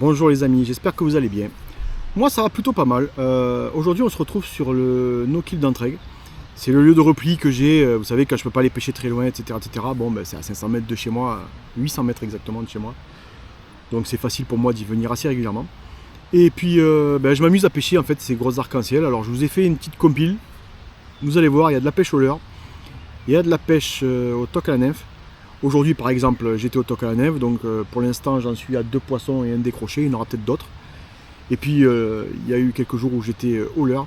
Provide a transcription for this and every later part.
Bonjour les amis, j'espère que vous allez bien. Moi ça va plutôt pas mal. Aujourd'hui on se retrouve sur le No Kill d'Entraigues. C'est le lieu de repli que j'ai, vous savez, quand je peux pas aller pêcher très loin, etc. Bon, ben, c'est à 500 mètres de chez moi, 800 mètres exactement de chez moi. Donc c'est facile pour moi d'y venir assez régulièrement. Et puis je m'amuse à pêcher en fait ces grosses arcs-en-ciel. Alors je vous ai fait une petite compile. Vous allez voir, il y a de la pêche au leurre, il y a de la pêche au toc à la nymphe. Aujourd'hui par exemple j'étais au toc à la nymphe, donc pour l'instant j'en suis à 2 poissons et un décroché, il y en aura peut-être d'autres. Et puis il y a eu quelques jours où j'étais au leurre.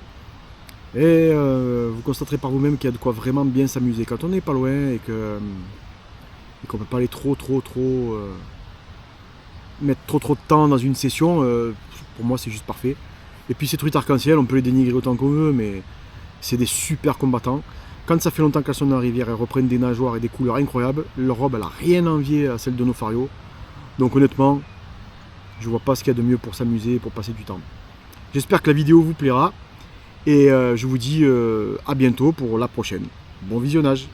Et vous constaterez par vous-même qu'il y a de quoi vraiment bien s'amuser quand on n'est pas loin et qu'on ne peut pas aller mettre trop de temps dans une session. Pour moi c'est juste parfait. Et puis ces truites arc-en-ciel, on peut les dénigrer autant qu'on veut, mais c'est des super combattants. Quand ça fait longtemps qu'elles sont dans la rivière, elles reprennent des nageoires et des couleurs incroyables. Leur robe, elle n'a rien envié à celle de nos farios. Donc honnêtement, je vois pas ce qu'il y a de mieux pour s'amuser et pour passer du temps. J'espère que la vidéo vous plaira. Et je vous dis à bientôt pour la prochaine. Bon visionnage.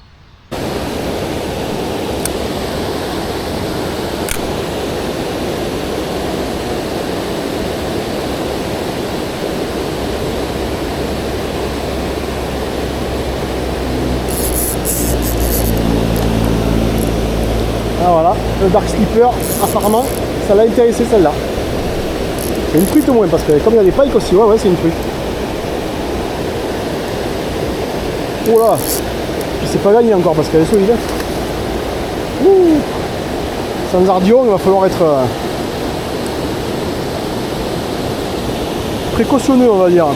Ah voilà, le Dark Slipper, apparemment, ça l'a intéressé celle-là. C'est une truite au moins, parce que comme il y a des pailles aussi, ouais c'est une truite. Oh là, c'est pas gagné encore parce qu'elle est solide. Ouh. Sans ardillon, il va falloir être précautionneux, on va dire.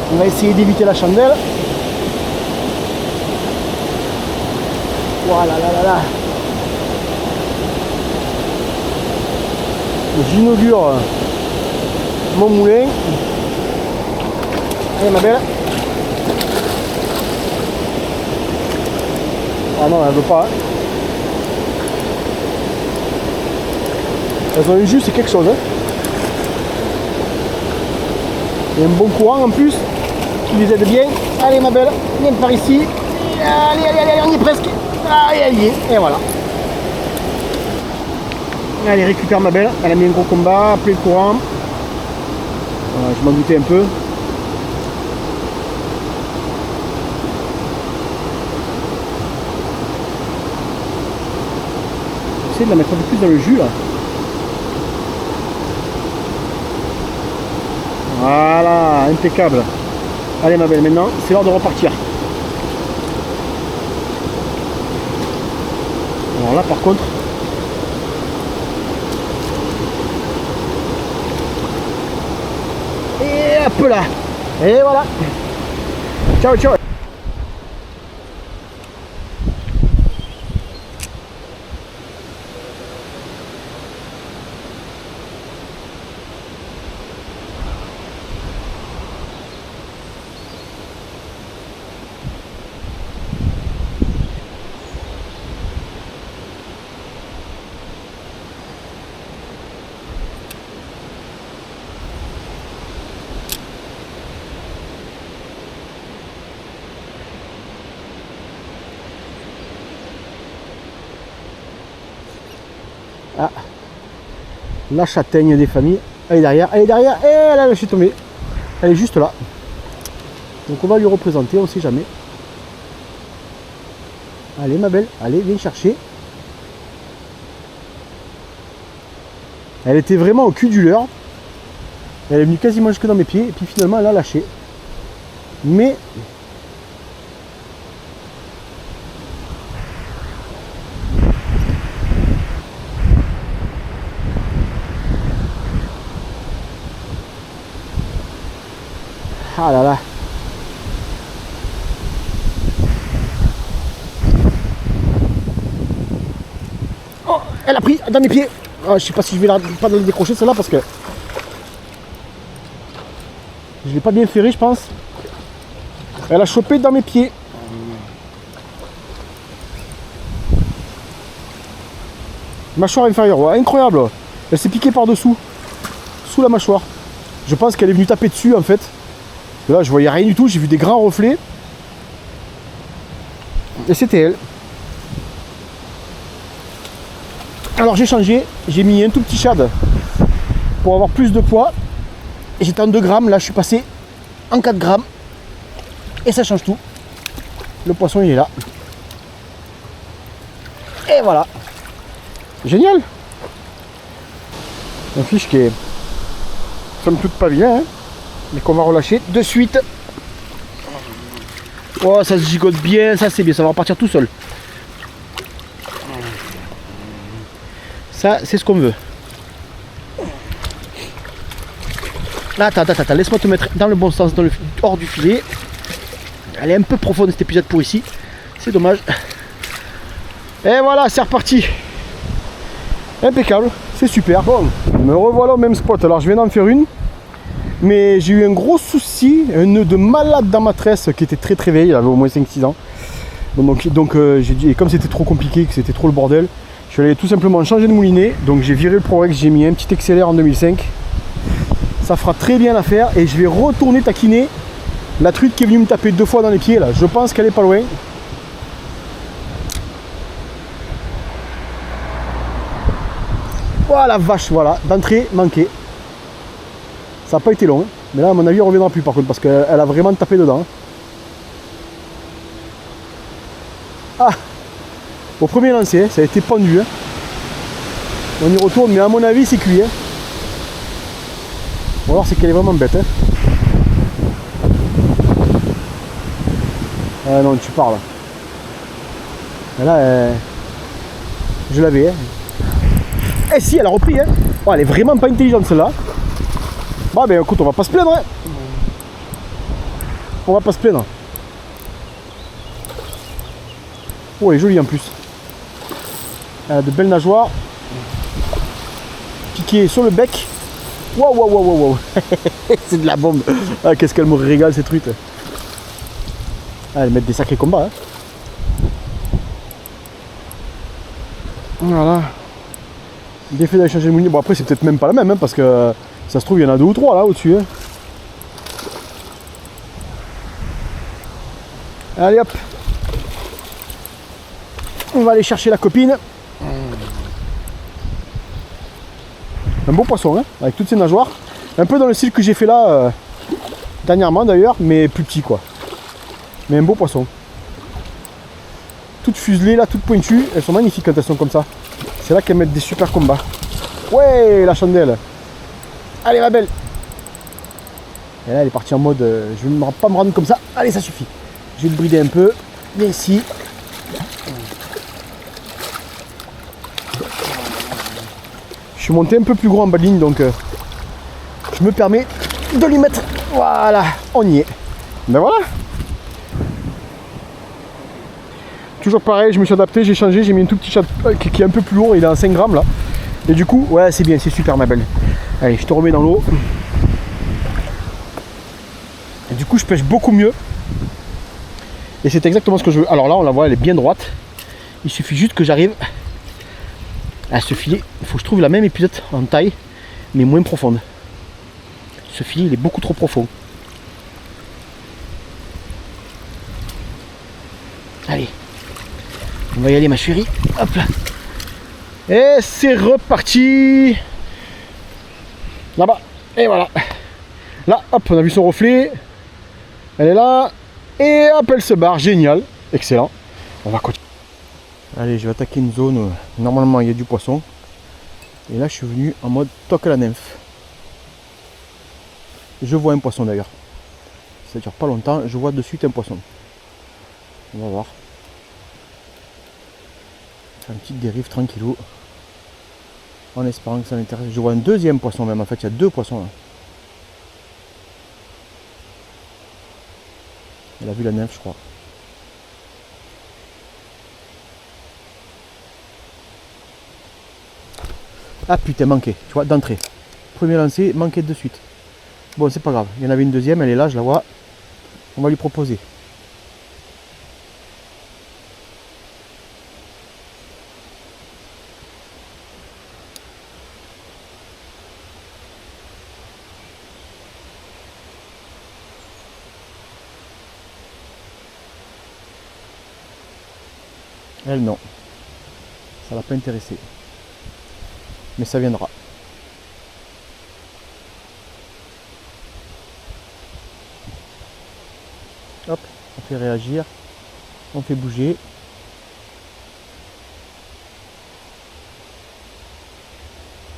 On va essayer d'éviter la chandelle. Voilà, là. J'inaugure mon moulin. Allez ma belle. Ah non, elle veut pas. Elles ont un jus, c'est quelque chose. Il y a un bon courant en plus qui les aide bien. Allez ma belle, viens par ici. Allez, on y est presque. Allez, et voilà. Allez, récupère ma belle, elle a mis un gros combat, plein courant. Voilà, je m'en doutais un peu. J'essaie de la mettre un peu plus dans le jus là. Voilà, impeccable. Allez ma belle, maintenant c'est l'heure de repartir. Alors là par contre, et hop là, et voilà. Ciao. Ah, la châtaigne des familles, elle est derrière, et elle a lâché tomber. Elle est juste là. Donc on va lui représenter, on ne sait jamais. Allez ma belle, allez, viens chercher. Elle était vraiment au cul du leurre. Elle est venue quasiment jusque dans mes pieds, et puis finalement elle a lâché. Mais ah là là. Oh, elle a pris dans mes pieds. Oh, je sais pas si je vais pas la décrocher celle-là parce que je l'ai pas bien ferré, je pense. Elle a chopé dans mes pieds. Mâchoire inférieure, ouais, incroyable. Elle s'est piquée par dessous, sous la mâchoire. Je pense qu'elle est venue taper dessus en fait. Là je voyais rien du tout, j'ai vu des grands reflets. Et c'était elle. Alors j'ai changé, j'ai mis un tout petit shad pour avoir plus de poids. Et j'étais en 2 grammes, là je suis passé en 4 grammes. Et ça change tout. Le poisson il est là. Et voilà. Génial. Un fiche qui est somme toute pas bien, hein, mais qu'on va relâcher de suite. Oh, ça se gigote bien, ça c'est bien, ça va repartir tout seul. Ça, c'est ce qu'on veut. Là, attends, laisse-moi te mettre dans le bon sens, hors du filet. Elle est un peu profonde cette épisode pour ici. C'est dommage. Et voilà, c'est reparti. Impeccable, c'est super. Bon, me revoilà au même spot. Alors, je viens d'en faire une. Mais j'ai eu un gros souci, un nœud de malade dans ma tresse qui était très vieille, il avait au moins 5-6 ans. Donc j'ai dit, et comme c'était trop compliqué, que c'était trop le bordel, je suis allé tout simplement changer de moulinet. Donc j'ai viré le Prorex, j'ai mis un petit XLR en 2005. Ça fera très bien l'affaire et je vais retourner taquiner la truite qui est venue me taper 2 fois dans les pieds là. Je pense qu'elle est pas loin. Voilà, vache, voilà, d'entrée manquée. Ça n'a pas été long, hein. Mais là à mon avis on ne reviendra plus par contre parce qu'elle a vraiment tapé dedans. Ah, au premier lancer, ça a été pendu. Hein. On y retourne, mais à mon avis c'est cuit. Hein. Ou alors c'est qu'elle est vraiment bête. Hein. Ah non, tu parles. Et là, je l'avais. Hein. Eh si, elle a repris. Hein. Oh, elle est vraiment pas intelligente celle-là. Bah ben écoute, on va pas se plaindre. Hein. On va pas se plaindre. Oh, elle est jolie en plus. Elle a de belles nageoires. Piqué sur le bec. Waouh. C'est de la bombe. Ah, qu'est-ce qu'elle me régale cette truite. Ah, elle met des sacrés combats. Hein. Voilà. Bien fait d'aller changer le moulinet. Bon après c'est peut-être même pas la même hein, parce que ça se trouve il y en a 2 ou 3 là au-dessus. Hein. Allez hop. On va aller chercher la copine. Un beau poisson hein, avec toutes ses nageoires. Un peu dans le style que j'ai fait là dernièrement d'ailleurs, mais plus petit quoi. Mais un beau poisson. Toutes fuselées là, toutes pointues. Elles sont magnifiques quand elles sont comme ça. C'est là qu'elles mettent des super combats. Ouais, la chandelle. Allez ma belle. Et là elle est partie en mode je ne vais pas me rendre comme ça. Allez, ça suffit. Je vais le brider un peu. Viens ici. Je suis monté un peu plus gros en bas de ligne donc je me permets de lui mettre. Voilà, on y est. Ben voilà. Toujours pareil, je me suis adapté, j'ai changé, j'ai mis un tout petit chat qui est un peu plus lourd, il est à 5 grammes là. Et du coup, ouais, c'est bien, c'est super ma belle. Allez, je te remets dans l'eau. Et du coup, je pêche beaucoup mieux. Et c'est exactement ce que je veux. Alors là, on la voit, elle est bien droite. Il suffit juste que j'arrive à ce filet. Il faut que je trouve la même épisode en taille, mais moins profonde. Ce filet, il est beaucoup trop profond. Allez. On va y aller ma chérie. Hop là. Et c'est reparti. Là-bas. Et voilà. Là, hop, on a vu son reflet. Elle est là. Et hop, elle se barre. Génial. Excellent. On va continuer. Allez, je vais attaquer une zone où normalement il y a du poisson. Et là, je suis venu en mode toque à la nymphe. Je vois un poisson d'ailleurs. Ça dure pas longtemps. Je vois de suite un poisson. On va voir. Une petite dérive tranquillou en espérant que ça m'intéresse. Je vois un deuxième poisson même, en fait il y a 2 poissons là. Elle a vu la nymphe je crois. Ah putain, manqué, tu vois, d'entrée. Premier lancé, manqué de suite. Bon c'est pas grave, il y en avait une deuxième, elle est là, je la vois. On va lui proposer. Elle non. Ça l'a pas intéressé. Mais ça viendra. Hop, on fait réagir. On fait bouger.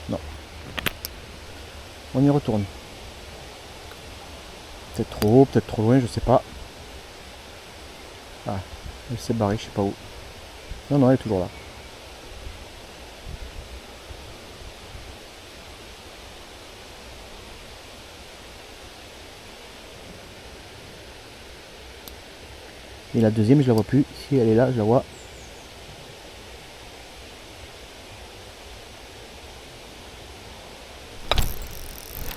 Non. On y retourne. Peut-être trop haut, peut-être trop loin, je sais pas. Ah, elle s'est barrée, je sais pas où. Non, non, elle est toujours là. Et la deuxième, je la vois plus. Si elle est là, je la vois.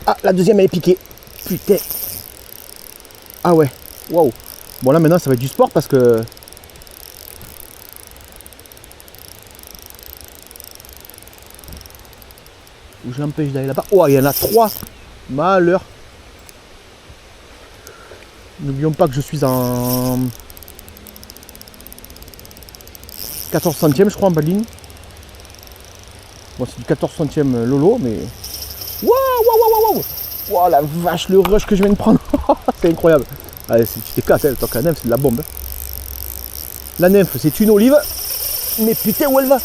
Ah, la deuxième, elle est piquée. Putain. Ah ouais. Waouh. Bon, là, maintenant, ça va être du sport parce que... Où j'empêche d'aller là-bas. Oh, il y en a 3. Malheur. N'oublions pas que je suis en 14 centièmes, je crois, en bas de ligne. Bon, c'est du 14 centièmes Lolo, mais... Waouh, waouh, waouh, waouh. Waouh, la vache, le rush que je viens de prendre. C'est incroyable. Allez, tu t'éclates, hein. Tant que la nymphe, c'est de la bombe. La nymphe, c'est une olive. Mais putain, où elle va?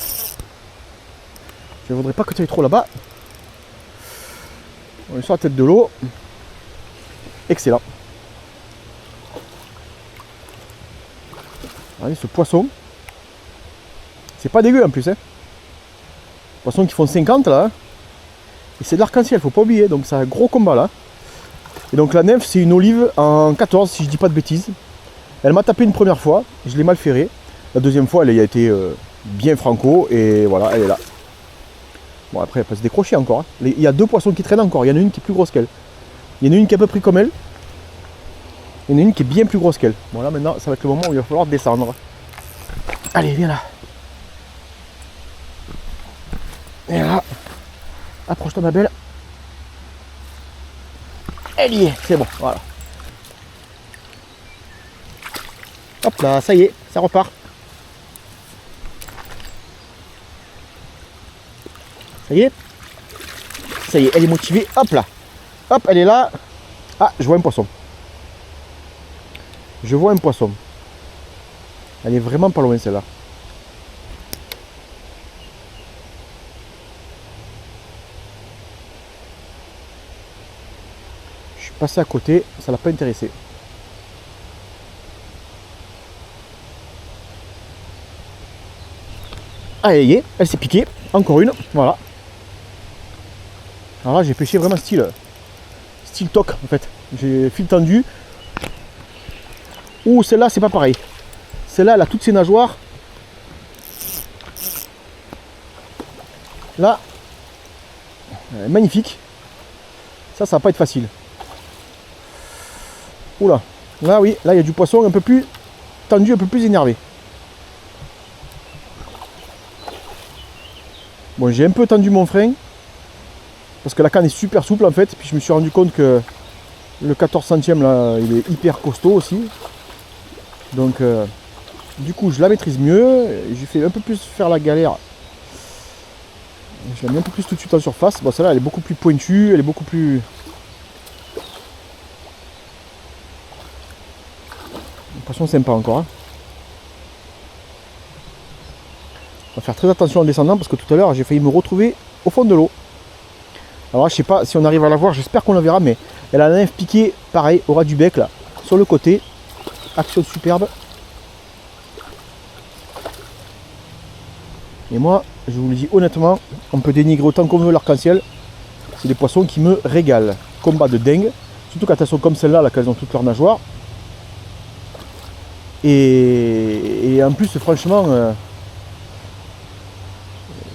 Je ne voudrais pas que tu ailles trop là-bas. On est sur la tête de l'eau. Excellent. Allez, ce poisson. C'est pas dégueu en plus. Hein. Poissons qui font 50 là. Hein. Et c'est de l'arc-en-ciel, faut pas oublier. Donc c'est un gros combat là. Et donc la nymphe, c'est une olive en 14, si je dis pas de bêtises. Elle m'a tapé une première fois. Je l'ai mal ferré. La deuxième fois, elle a été bien franco. Et voilà, elle est là. Bon, après, elle peut se décrocher encore. Hein. Il y a 2 poissons qui traînent encore. Il y en a une qui est plus grosse qu'elle. Il y en a une qui est à peu près comme elle. Il y en a une qui est bien plus grosse qu'elle. Bon, là, maintenant, ça va être le moment où il va falloir descendre. Allez, viens là. Et là. Approche-toi, ma belle. Elle y est. C'est bon, voilà. Hop là, ça y est, ça repart. Ça y est. Ça y est, elle est motivée. Hop là. Hop, elle est là. Ah, je vois un poisson. Je vois un poisson. Elle est vraiment pas loin celle-là. Je suis passé à côté, ça l'a pas intéressé. Ah, elle y est, elle s'est piquée. Encore une, voilà. Alors là, j'ai pêché vraiment style toc en fait. J'ai fil tendu. Ouh, celle-là, c'est pas pareil. Celle-là, elle a toutes ses nageoires. Là, magnifique. Ça va pas être facile. Oula, là oui, là il y a du poisson un peu plus tendu, un peu plus énervé. Bon, j'ai un peu tendu mon frein parce que la canne est super souple en fait. Puis je me suis rendu compte que le 14 centième là, il est hyper costaud aussi. Donc du coup, je la maîtrise mieux. J'ai fait un peu plus faire la galère. Je la mets un peu plus tout de suite en surface. Bon, celle-là, elle est beaucoup plus pointue, elle est beaucoup plus... Un poisson sympa encore. Hein. On va faire très attention en descendant parce que tout à l'heure, j'ai failli me retrouver au fond de l'eau. Alors, je sais pas si on arrive à la voir, j'espère qu'on la verra, mais elle a la nymphe piquée, pareil, au ras du bec, là, sur le côté. Action superbe. Et moi, je vous le dis honnêtement, on peut dénigrer autant qu'on veut l'arc-en-ciel. C'est des poissons qui me régalent. Combat de dingue. Surtout quand elles sont comme celle-là, là, qu'elles ont toutes leurs nageoires. Et en plus, franchement,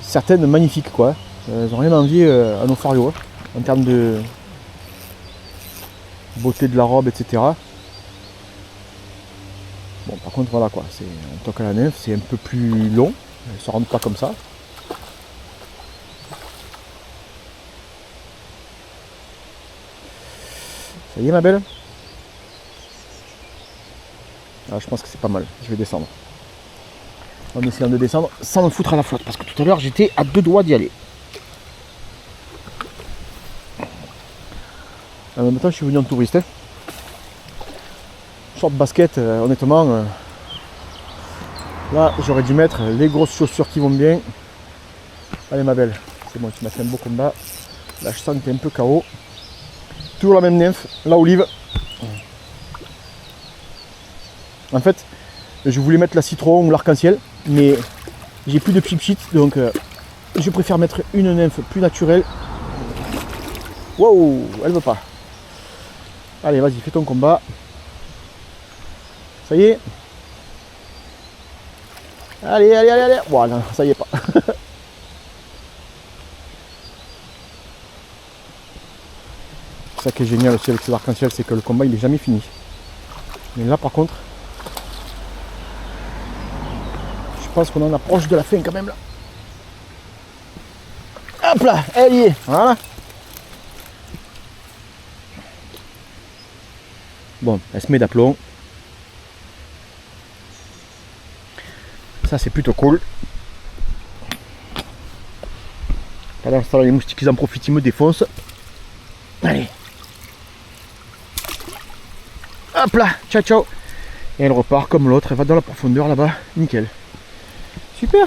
certaines magnifiques, quoi. Elles n'ont rien à envier à nos farios, hein, en termes de beauté de la robe, etc. Bon, par contre, voilà, quoi. C'est un toc à la nymphe, c'est un peu plus long. Elles ne se rendent pas comme ça. Ça y est, ma belle? Ah, je pense que c'est pas mal. Je vais descendre. En essayant de descendre sans me foutre à la flotte. Parce que tout à l'heure, j'étais à 2 doigts d'y aller. En même temps, je suis venu en touriste. Hein. Short basket, honnêtement. Là, j'aurais dû mettre les grosses chaussures qui vont bien. Allez, ma belle. C'est bon, tu m'as fait un beau combat. Là, je sens que tu es un peu KO. Toujours la même nymphe, la olive. En fait, je voulais mettre la citron ou l'arc-en-ciel, mais j'ai plus de pchit, donc je préfère mettre une nymphe plus naturelle. Wow, elle veut pas. Allez, vas-y, fais ton combat. Ça y est. Allez, allez, allez, allez. Voilà, ça y est pas. C'est ça qui est génial aussi avec ces arc-en-ciel, c'est que le combat il est jamais fini. Mais là par contre, je pense qu'on en approche de la fin quand même là. Hop là, elle y est. Voilà. Bon, elle se met d'aplomb. Ça c'est plutôt cool. Pendant ce temps, les moustiques ils en profitent, ils me défoncent. Allez. Hop là, ciao ciao. Et elle repart comme l'autre, elle va dans la profondeur là-bas. Nickel. Super.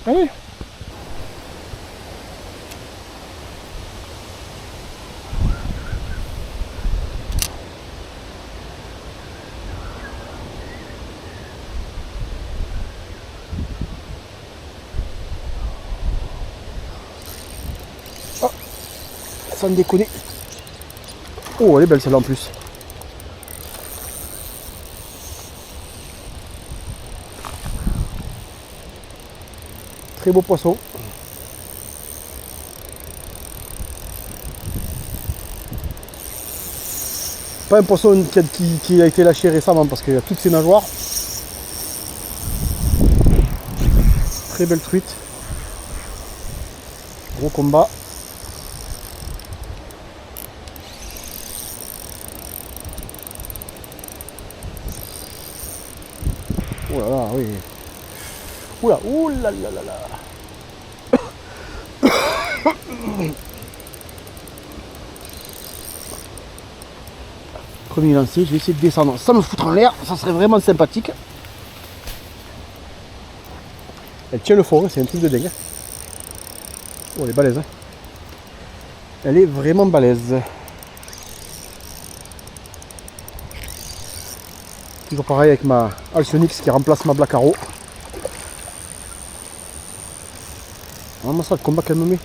Allez. Oh, sans déconner. Oh, elle est belle celle-là en plus. Très beau poisson. Pas un poisson qui a été lâché récemment parce qu'il a toutes ses nageoires. Très belle truite. Gros combat. Oh là là, oui. Oula, oula là là là. Premier lancé, je vais essayer de descendre sans me foutre en l'air, ça serait vraiment sympathique. Elle tient le fond, c'est un truc de dingue. Oh, elle est balèze. Elle est vraiment balèze. Toujours pareil avec ma Alcyonix qui remplace ma Black Arrow. Vraiment ça le combat qu'elle me met.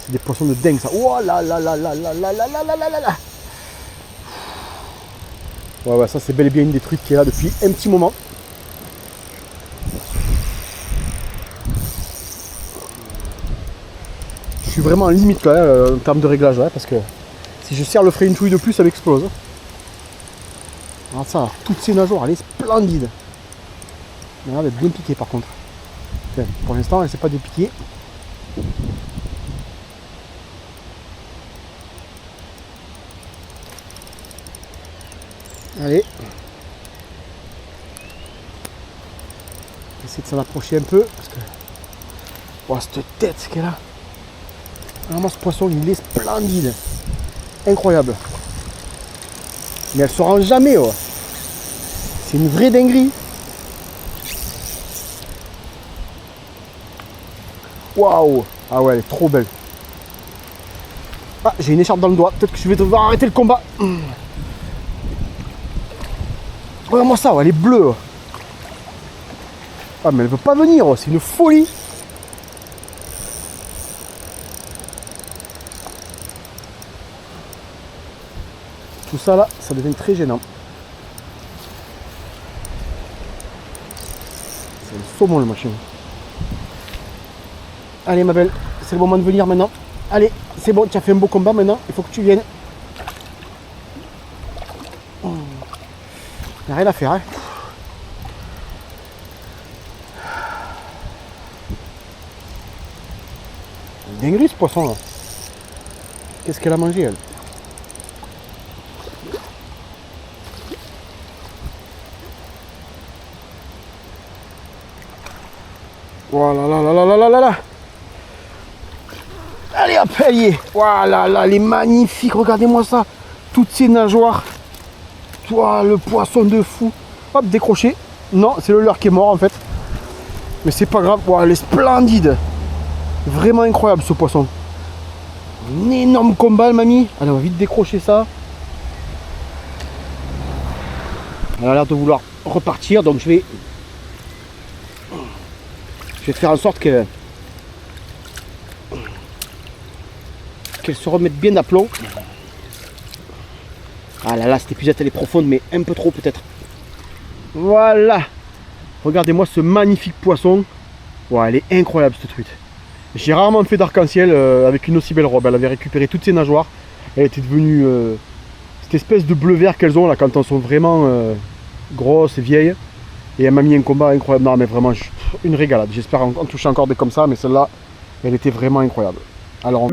C'est des poissons de dingue ça. Oh là là là là là là là là là là là là. Ouais ça c'est bel et bien une des trucs qui est là depuis un petit moment. Je suis vraiment en limite là en termes de réglage là, parce que si je serre le frein une touille de plus ça m'explose. Alors ça, toutes ces nageoires, elle est splendide. Mais elle est bien piquée par contre. Enfin, pour l'instant elle ne s'est pas dépiquée. Allez. Essayer de s'en approcher un peu. Parce que. Oh, cette tête qu'elle a. Vraiment ce poisson il est splendide. Incroyable. Mais elle se rend jamais. Oh. C'est une vraie dinguerie. Waouh. Ah ouais elle est trop belle. Ah j'ai une écharpe dans le doigt. Peut-être que je vais devoir arrêter le combat. Regarde-moi ça, elle est bleue. Ah mais elle veut pas venir, c'est une folie. Tout ça là, ça devient très gênant. C'est le saumon le machin. Allez ma belle, c'est le moment de venir maintenant. Allez, c'est bon, tu as fait un beau combat maintenant, il faut que tu viennes. Il n'y a rien à faire, hein. Dinguerie ce poisson là. Qu'est-ce qu'elle a mangé elle? Voilà, là, là, là, là, là, là, là. Allez hop, elle y est. Voilà, là, elle est magnifique. Regardez-moi ça. Toutes ces nageoires. Toi, le poisson de fou. Hop, décroché. Non, c'est le leurre qui est mort en fait. Mais c'est pas grave. Wow, elle est splendide. Vraiment incroyable ce poisson. Un énorme combat, mamie. Allez, on va vite décrocher ça. Elle a l'air de vouloir repartir, donc je vais faire en sorte qu'elle se remette bien d'aplomb. Ah là là, cette épuisette elle est profonde, mais un peu trop peut-être. Voilà. Regardez-moi ce magnifique poisson. Ouais, elle est incroyable cette truite. J'ai rarement fait d'arc-en-ciel avec une aussi belle robe. Elle avait récupéré toutes ses nageoires. Elle était devenue cette espèce de bleu-vert qu'elles ont là quand elles sont vraiment grosses et vieilles. Et elle m'a mis un combat incroyable. Non mais vraiment une régalade. J'espère en toucher encore des comme ça, mais celle-là, elle était vraiment incroyable. Alors